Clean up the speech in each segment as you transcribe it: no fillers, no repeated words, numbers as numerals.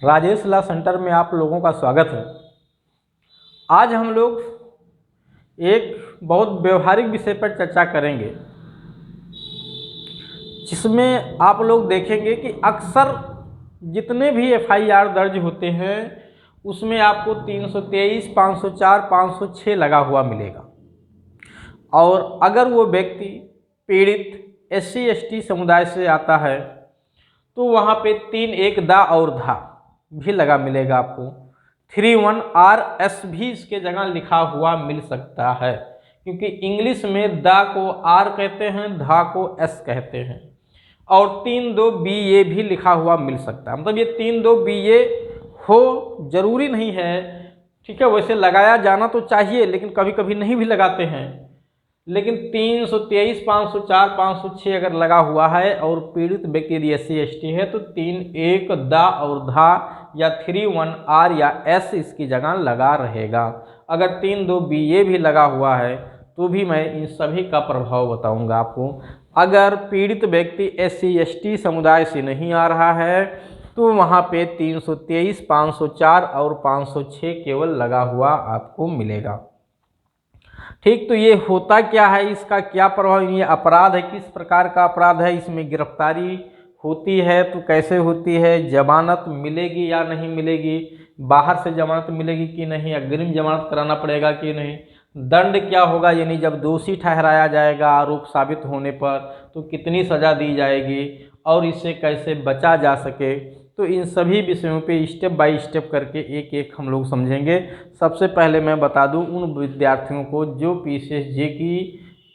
Rajesh law centre में आप लोगों का स्वागत है। आज हम लोग एक बहुत व्यवहारिक विषय पर चर्चा करेंगे, जिसमें आप लोग देखेंगे कि अक्सर जितने भी एफआईआर दर्ज होते हैं उसमें आपको 323, 504, 506 लगा हुआ मिलेगा। और अगर वो व्यक्ति पीड़ित SC/ST समुदाय से आता है तो वहाँ पे 3(1) दा और धा भी लगा मिलेगा। आपको 3(1) RS भी इसके जगह लिखा हुआ मिल सकता है, क्योंकि इंग्लिश में दा को R कहते हैं, धा को S कहते हैं। और 3(2) BA भी लिखा हुआ मिल सकता है। मतलब ये 3(2) BA हो जरूरी नहीं है, ठीक है। वैसे लगाया जाना तो चाहिए, लेकिन कभी कभी नहीं भी लगाते हैं। लेकिन 323, 504, 506 अगर लगा हुआ है और पीड़ित व्यक्ति यदि SC/ST है तो 3(1) दा और धा या 3(1) R या S इसकी जगह लगा रहेगा। अगर 3(2) BA भी लगा हुआ है तो भी मैं इन सभी का प्रभाव बताऊंगा आपको। अगर पीड़ित व्यक्ति SC/ST समुदाय से नहीं आ रहा है तो वहाँ पे 323, 504 और 506 केवल लगा हुआ आपको मिलेगा। ठीक, तो ये होता क्या है, इसका क्या प्रभाव, ये अपराध है, किस प्रकार का अपराध है, इसमें गिरफ्तारी होती है तो कैसे होती है, जमानत मिलेगी या नहीं मिलेगी, बाहर से जमानत मिलेगी कि नहीं, अग्रिम जमानत कराना पड़ेगा कि नहीं, दंड क्या होगा, यानी जब दोषी ठहराया जाएगा आरोप साबित होने पर तो कितनी सज़ा दी जाएगी और इससे कैसे बचा जा सके। तो इन सभी विषयों पे स्टेप बाय स्टेप करके एक एक हम लोग समझेंगे। सबसे पहले मैं बता दूं उन विद्यार्थियों को जो PCSJ की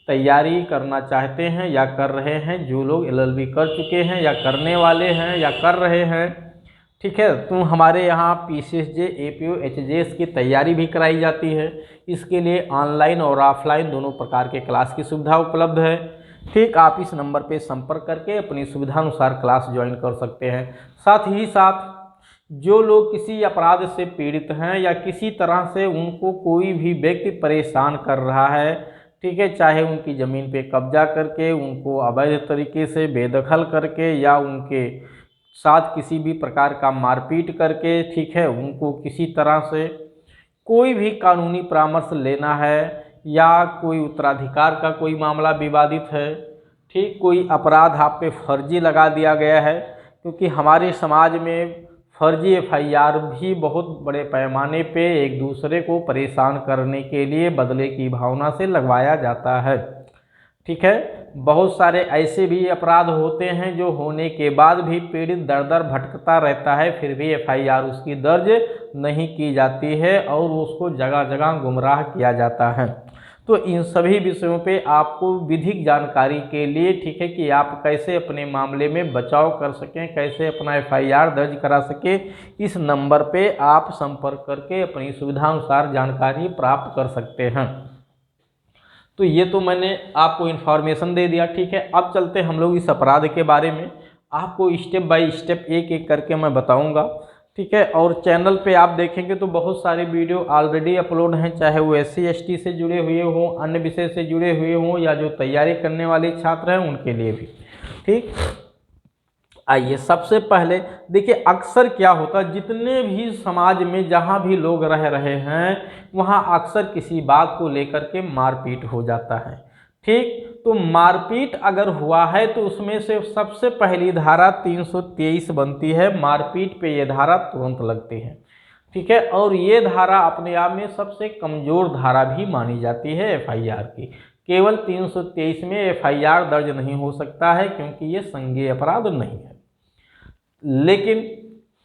तैयारी करना चाहते हैं या कर रहे हैं, जो लोग LLB कर चुके हैं या करने वाले हैं या कर रहे हैं, ठीक है। तो हमारे यहाँ PCSJ, APO, HJS की तैयारी भी कराई जाती है। इसके लिए ऑनलाइन और ऑफलाइन दोनों प्रकार के क्लास की सुविधा उपलब्ध है। ठीक, आप इस नंबर पे संपर्क करके अपनी सुविधानुसार क्लास ज्वाइन कर सकते हैं। साथ ही साथ जो लोग किसी अपराध से पीड़ित हैं या किसी तरह से उनको कोई भी व्यक्ति परेशान कर रहा है, ठीक है, चाहे उनकी ज़मीन पे कब्जा करके, उनको अवैध तरीके से बेदखल करके या उनके साथ किसी भी प्रकार का मारपीट करके, ठीक है, उनको किसी तरह से कोई भी कानूनी परामर्श लेना है या कोई उत्तराधिकार का कोई मामला विवादित है, ठीक, कोई अपराध आप पे फर्जी लगा दिया गया है, क्योंकि हमारे समाज में फर्जी FIR भी बहुत बड़े पैमाने पे एक दूसरे को परेशान करने के लिए बदले की भावना से लगवाया जाता है, ठीक है। बहुत सारे ऐसे भी अपराध होते हैं जो होने के बाद भी पीड़ित दर दर भटकता रहता है, फिर भी FIR उसकी दर्ज नहीं की जाती है और उसको जगह जगह गुमराह किया जाता है। तो इन सभी विषयों पे आपको विधिक जानकारी के लिए, ठीक है, कि आप कैसे अपने मामले में बचाव कर सकें, कैसे अपना FIR दर्ज करा सकें, इस नंबर पे आप संपर्क करके अपनी सुविधानुसार जानकारी प्राप्त कर सकते हैं। तो ये तो मैंने आपको इन्फॉर्मेशन दे दिया, ठीक है। अब चलते हम लोग इस अपराध के बारे में, आपको स्टेप बाय स्टेप एक एक करके मैं बताऊंगा, ठीक है। और चैनल पे आप देखेंगे तो बहुत सारे वीडियो ऑलरेडी अपलोड हैं, चाहे वो SC/ST से जुड़े हुए हों, अन्य विषय से जुड़े हुए हों या जो तैयारी करने वाले छात्र हैं उनके लिए भी, ठीक। आइए सबसे पहले देखिए, अक्सर क्या होता है, जितने भी समाज में जहाँ भी लोग रह रहे हैं वहाँ अक्सर किसी बात को लेकर के मारपीट हो जाता है, ठीक। तो मारपीट अगर हुआ है तो उसमें से सबसे पहली धारा 323 बनती है, मारपीट पे ये धारा तुरंत लगती है, ठीक है। और ये धारा अपने आप में सबसे कमज़ोर धारा भी मानी जाती है FIR की। केवल 323 में FIR दर्ज नहीं हो सकता है क्योंकि ये संज्ञेय अपराध नहीं है, लेकिन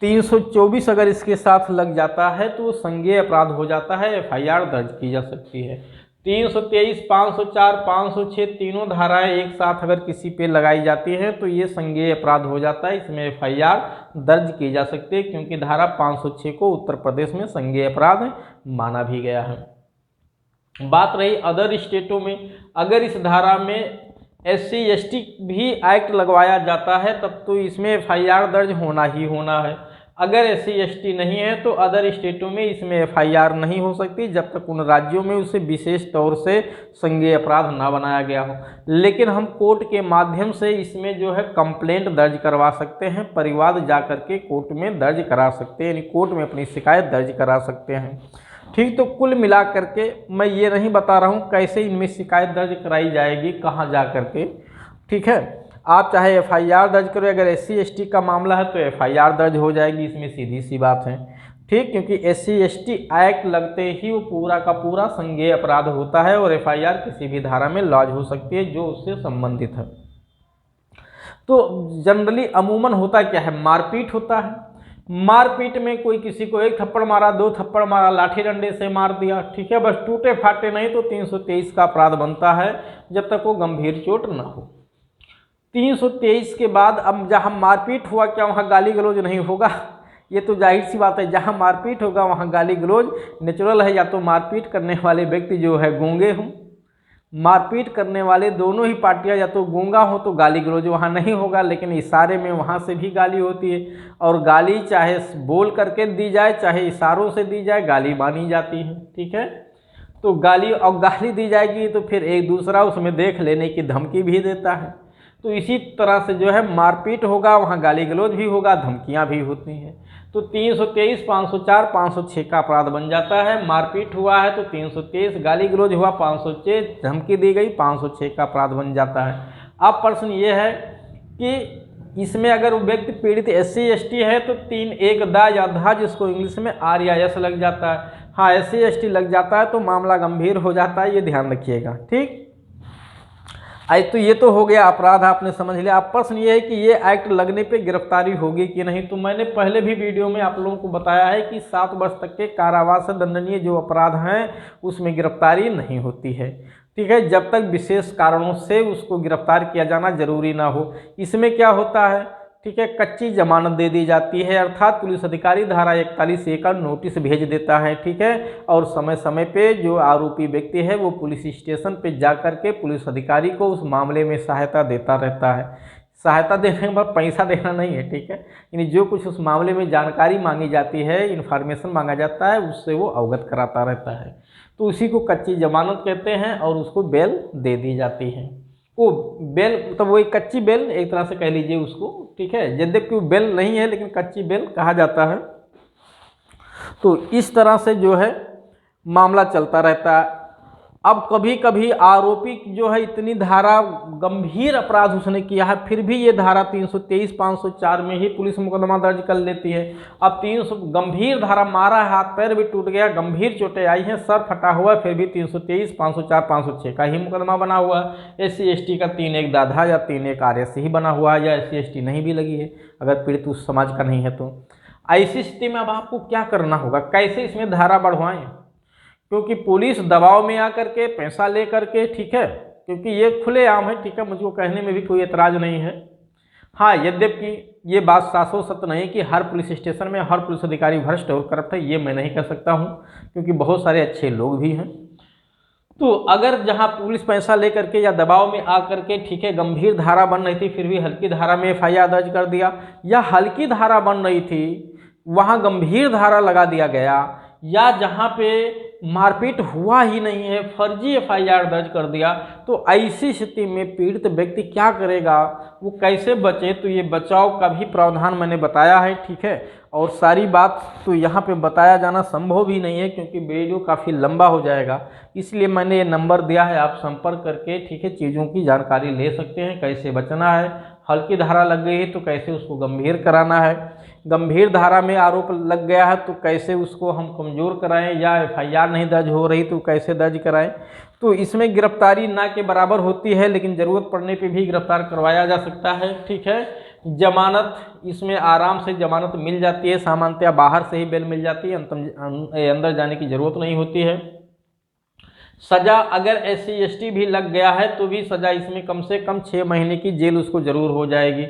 324 अगर इसके साथ लग जाता है तो संज्ञेय अपराध हो जाता है, FIR दर्ज की जा सकती है। 323, 504, 506 तीनों धाराएं एक साथ अगर किसी पे लगाई जाती हैं तो ये संज्ञेय अपराध हो जाता है, इसमें FIR दर्ज की जा सकती है, क्योंकि धारा 506 को उत्तर प्रदेश में संज्ञेय अपराध माना भी गया है। बात रही अदर स्टेटों में, अगर इस धारा में SC/ST भी एक्ट लगवाया जाता है तब तो इसमें FIR दर्ज होना ही होना है, अगर SC/ST नहीं है तो अदर स्टेटों में इसमें FIR नहीं हो सकती जब तक उन राज्यों में उसे विशेष तौर से संज्ञेय अपराध ना बनाया गया हो। लेकिन हम कोर्ट के माध्यम से इसमें जो है कंप्लेंट दर्ज करवा सकते हैं, परिवाद जा करके कोर्ट में दर्ज करा सकते हैं, यानी कोर्ट में अपनी शिकायत दर्ज करा सकते हैं। ठीक, तो कुल मिला करके मैं ये नहीं बता रहा हूँ कैसे इनमें शिकायत दर्ज कराई जाएगी, कहाँ जा करके। ठीक है, आप चाहे FIR दर्ज करो, अगर SC/ST का मामला है तो FIR दर्ज हो जाएगी, इसमें सीधी सी बात है। ठीक, क्योंकि SC/ST एक्ट लगते ही वो पूरा का पूरा संज्ञेय अपराध होता है और FIR किसी भी धारा में लॉज हो सकती है जो उससे संबंधित है। तो जनरली अमूमन होता क्या है, मारपीट होता है। मारपीट में कोई किसी को 1 थप्पड़ मारा, 2 थप्पड़ मारा, लाठी डंडे से मार दिया, ठीक है, बस टूटे फाटे नहीं तो 323 का अपराध बनता है जब तक वो गंभीर चोट न हो। 323 के बाद अब जहाँ मारपीट हुआ, क्या वहाँ गाली गलौज नहीं होगा? ये तो जाहिर सी बात है, जहाँ मारपीट होगा वहाँ गाली गलौज नेचुरल है। या तो मारपीट करने वाले व्यक्ति जो है गूंगे हों, मारपीट करने वाले दोनों ही पार्टियां या तो गूंगा हो तो गाली गलौज वहाँ नहीं होगा, लेकिन इशारे में वहाँ से भी गाली होती है। और गाली चाहे बोल करके दी जाए चाहे इशारों से दी जाए, गाली मानी जाती है। ठीक है, तो गाली दी जाएगी तो फिर एक दूसरा उसमें देख लेने की धमकी भी देता है। तो इसी तरह से जो है मारपीट होगा वहाँ गाली गलौज भी होगा, धमकियाँ भी होती हैं। तो 323, 504, 506 का अपराध बन जाता है। मारपीट हुआ है तो 323, गाली गलौज हुआ 506, धमकी दी गई 506 का अपराध बन जाता है। अब प्रश्न ये है कि इसमें अगर व्यक्ति पीड़ित SC/ST है तो 3(1) दा या धा, जिसको इंग्लिश में R या S लग जाता है। हाँ, SC/ST लग जाता है तो मामला गंभीर हो जाता है, ये ध्यान रखिएगा। ठीक, आज तो ये तो हो गया अपराध, आपने समझ लिया। अब प्रश्न ये है कि ये एक्ट लगने पे गिरफ्तारी होगी कि नहीं। तो मैंने पहले भी वीडियो में आप लोगों को बताया है कि 7 वर्ष तक के कारावास से दंडनीय जो अपराध हैं उसमें गिरफ्तारी नहीं होती है। ठीक है, जब तक विशेष कारणों से उसको गिरफ्तार किया जाना जरूरी ना हो। इसमें क्या होता है, ठीक है, कच्ची जमानत दे दी जाती है, अर्थात पुलिस अधिकारी धारा 41(a) का नोटिस भेज देता है। ठीक है, और समय समय पे जो आरोपी व्यक्ति है वो पुलिस स्टेशन पे जा कर के पुलिस अधिकारी को उस मामले में सहायता देता रहता है। सहायता देने के बाद पैसा देना नहीं है। ठीक है, यानी जो कुछ उस मामले में जानकारी मांगी जाती है, इन्फॉर्मेशन मांगा जाता है, उससे वो अवगत कराता रहता है। तो उसी को कच्ची जमानत कहते हैं और उसको बेल दे दी जाती है। वो बेल मतलब वही कच्ची बेल एक तरह से कह लीजिए उसको। ठीक है, यद्यपि वो बेल नहीं है लेकिन कच्ची बेल कहा जाता है। तो इस तरह से जो है मामला चलता रहता है। अब कभी कभी आरोपी जो है इतनी धारा गंभीर अपराध उसने किया है, फिर भी ये धारा 323, 504 में ही पुलिस मुकदमा दर्ज कर लेती है। अब 300 गंभीर धारा, मारा है, हाथ पैर भी टूट गया, गंभीर चोटें आई हैं, सर फटा हुआ, फिर भी 323, 504, 506 का ही मुकदमा बना हुआ है। SC/ST का 3(1) दाधा या 3(1) RS ही बना हुआ है, या SC/ST नहीं भी लगी है अगर पीड़ित उस समाज का नहीं है। तो ऐसी स्थिति में अब आपको क्या करना होगा, कैसे इसमें धारा बढ़वाएं? क्योंकि पुलिस दबाव में आकर के पैसा ले करके, ठीक है, क्योंकि ये खुलेआम है। ठीक है, मुझको कहने में भी कोई एतराज़ नहीं है। हाँ, यद्यपि ये बात सासों सत्य नहीं कि हर पुलिस स्टेशन में हर पुलिस अधिकारी भ्रष्ट और करप्ट है, ये मैं नहीं कह सकता हूँ, क्योंकि बहुत सारे अच्छे लोग भी हैं। तो अगर जहाँ पुलिस पैसा ले करके या दबाव में आ करके, ठीक है, गंभीर धारा बन रही थी फिर भी हल्की धारा में FIR दर्ज कर दिया, या हल्की धारा बन रही थी वहाँ गंभीर धारा लगा दिया गया, या जहाँ पे मारपीट हुआ ही नहीं है फर्जी FIR दर्ज कर दिया, तो ऐसी स्थिति में पीड़ित व्यक्ति क्या करेगा, वो कैसे बचे? तो ये बचाव का भी प्रावधान मैंने बताया है। ठीक है, और सारी बात तो यहाँ पे बताया जाना संभव भी नहीं है क्योंकि वीडियो काफ़ी लंबा हो जाएगा, इसलिए मैंने ये नंबर दिया है, आप संपर्क करके, ठीक है, चीज़ों की जानकारी ले सकते हैं, कैसे बचना है। हल्की धारा लग गई है तो कैसे उसको गंभीर कराना है, गंभीर धारा में आरोप लग गया है तो कैसे उसको हम कमज़ोर कराएं, या FIR नहीं दर्ज हो रही तो कैसे दर्ज कराएं। तो इसमें गिरफ्तारी ना के बराबर होती है, लेकिन ज़रूरत पड़ने पे भी गिरफ्तार करवाया जा सकता है। ठीक है, जमानत, इसमें आराम से जमानत मिल जाती है, सामान्यतः बाहर से ही बेल मिल जाती है, अंदर जाने की ज़रूरत नहीं होती है। सज़ा अगर SC/ST भी लग गया है तो भी सज़ा इसमें कम से कम 6 महीने की जेल उसको ज़रूर हो जाएगी।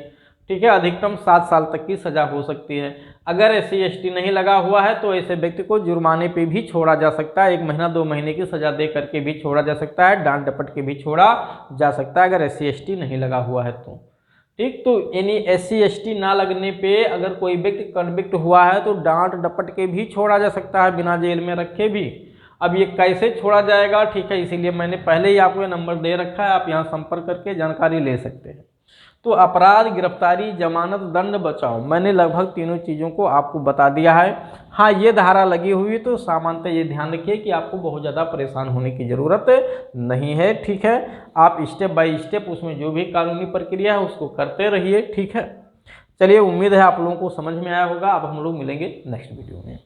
ठीक है, अधिकतम 7 साल तक की सज़ा हो सकती है। अगर SC/ST नहीं लगा हुआ है तो ऐसे व्यक्ति को जुर्माने पे भी छोड़ा जा सकता है, 1 महीना 2 महीने की सज़ा दे करके भी छोड़ा जा सकता है, डांट डपट के भी छोड़ा जा सकता है अगर SC/ST नहीं लगा हुआ है तो। ठीक। तो यानी SC ST ना लगने पे अगर कोई व्यक्ति कन्विक्ट हुआ है तो डांट डपट के भी छोड़ा जा सकता है, बिना जेल में रखे भी। अब ये कैसे छोड़ा जाएगा, ठीक है, इसीलिए मैंने पहले ही आपको ये नंबर दे रखा है, आप यहाँ संपर्क करके जानकारी ले सकते हैं। तो अपराध, गिरफ्तारी, जमानत, दंड, बचाव, मैंने लगभग तीनों चीज़ों को आपको बता दिया है। हाँ, ये धारा लगी हुई है तो सामान्यतः ये ध्यान रखिए कि आपको बहुत ज़्यादा परेशान होने की ज़रूरत नहीं है, ठीक है। आप स्टेप बाय स्टेप उसमें जो भी कानूनी प्रक्रिया है उसको करते रहिए, ठीक है। चलिए, उम्मीद है आप लोगों को समझ में आया होगा। अब हम लोग मिलेंगे नेक्स्ट वीडियो में।